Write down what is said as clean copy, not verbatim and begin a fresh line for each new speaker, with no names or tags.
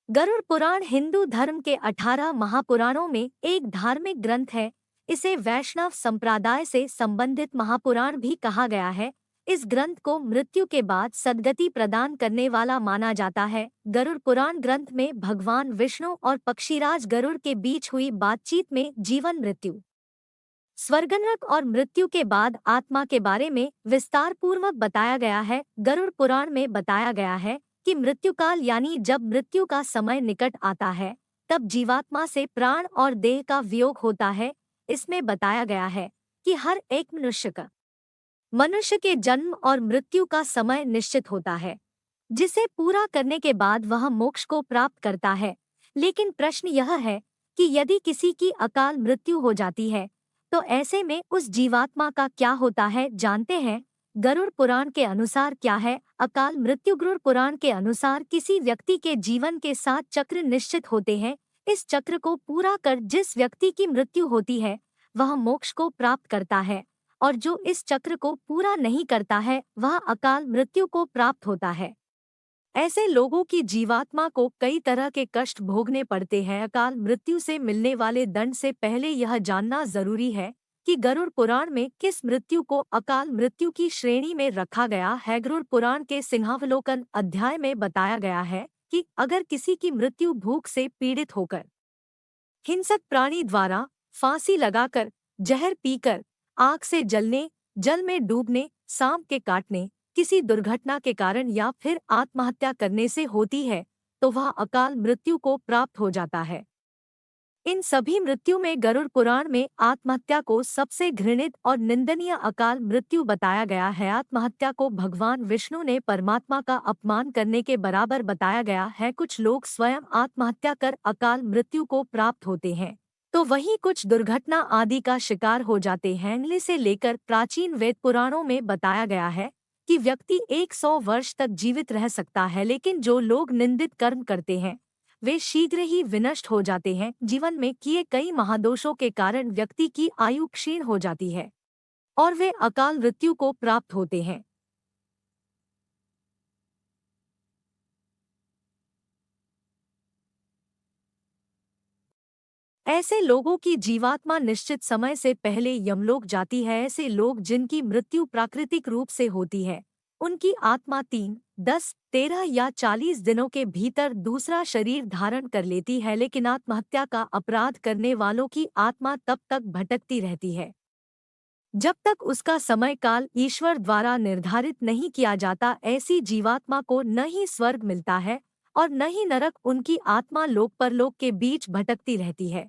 गरुड़ पुराण हिंदू धर्म के 18 महापुराणों में एक धार्मिक ग्रंथ है। इसे वैष्णव संप्रदाय से संबंधित महापुराण भी कहा गया है। इस ग्रंथ को मृत्यु के बाद सद्गति प्रदान करने वाला माना जाता है। गरुड़ पुराण ग्रंथ में भगवान विष्णु और पक्षीराज गरुड़ के बीच हुई बातचीत में जीवन मृत्यु, स्वर्गनरक और मृत्यु के बाद आत्मा के बारे में विस्तार पूर्वक बताया गया है। गरुड़ पुराण में बताया गया है कि मृत्युकाल यानी जब मृत्यु का समय निकट आता है, तब जीवात्मा से प्राण और देह का वियोग होता है। इसमें बताया गया है कि हर एक मनुष्य के जन्म और मृत्यु का समय निश्चित होता है, जिसे पूरा करने के बाद वह मोक्ष को प्राप्त करता है। लेकिन प्रश्न यह है कि यदि किसी की अकाल मृत्यु हो जाती है, तो ऐसे में उस जीवात्मा का क्या होता है, जानते हैं। गरुड़ पुराण के अनुसार क्या है अकाल मृत्यु? गरुड़ पुराण के अनुसार किसी व्यक्ति के जीवन के 7 चक्र निश्चित होते हैं। इस चक्र को पूरा कर जिस व्यक्ति की मृत्यु होती है, वह मोक्ष को प्राप्त करता है, और जो इस चक्र को पूरा नहीं करता है, वह अकाल मृत्यु को प्राप्त होता है। ऐसे लोगों की जीवात्मा को कई तरह के कष्ट भोगने पड़ते हैं। अकाल मृत्यु से मिलने वाले दंड से पहले यह जानना जरूरी है कि गरुड़ पुराण में किस मृत्यु को अकाल मृत्यु की श्रेणी में रखा गया है। गरुड़ पुराण के सिंहावलोकन अध्याय में बताया गया है कि अगर किसी की मृत्यु भूख से पीड़ित होकर, हिंसक प्राणी द्वारा फांसी लगाकर, जहर पीकर, आग से जलने, जल में डूबने, सांप के काटने, किसी दुर्घटना के कारण या फिर आत्महत्या करने से होती है, तो वह अकाल मृत्यु को प्राप्त हो जाता है। इन सभी मृत्यु में गरुड़ पुराण में आत्महत्या को सबसे घृणित और निंदनीय अकाल मृत्यु बताया गया है। आत्महत्या को भगवान विष्णु ने परमात्मा का अपमान करने के बराबर बताया गया है। कुछ लोग स्वयं आत्महत्या कर अकाल मृत्यु को प्राप्त होते हैं, तो वहीं कुछ दुर्घटना आदि का शिकार हो जाते हैं। इनसे से लेकर प्राचीन वेद पुराणों में बताया गया है कि व्यक्ति 100 वर्ष तक जीवित रह सकता है, लेकिन जो लोग निंदित कर्म करते हैं, वे शीघ्र ही विनष्ट हो जाते हैं। जीवन में किए कई महादोषों के कारण व्यक्ति की आयु क्षीण हो जाती है और वे अकाल मृत्यु को प्राप्त होते हैं। ऐसे लोगों की जीवात्मा निश्चित समय से पहले यमलोक जाती है। ऐसे लोग जिनकी मृत्यु प्राकृतिक रूप से होती है, उनकी आत्मा 3, 10, 13 या 40 दिनों के भीतर दूसरा शरीर धारण कर लेती है। लेकिन आत्महत्या का अपराध करने वालों की आत्मा तब तक भटकती रहती है, जब तक उसका समय काल ईश्वर द्वारा निर्धारित नहीं किया जाता। ऐसी जीवात्मा को न ही स्वर्ग मिलता है और न ही नरक। उनकी आत्मा लोक परलोक के बीच भटकती रहती है।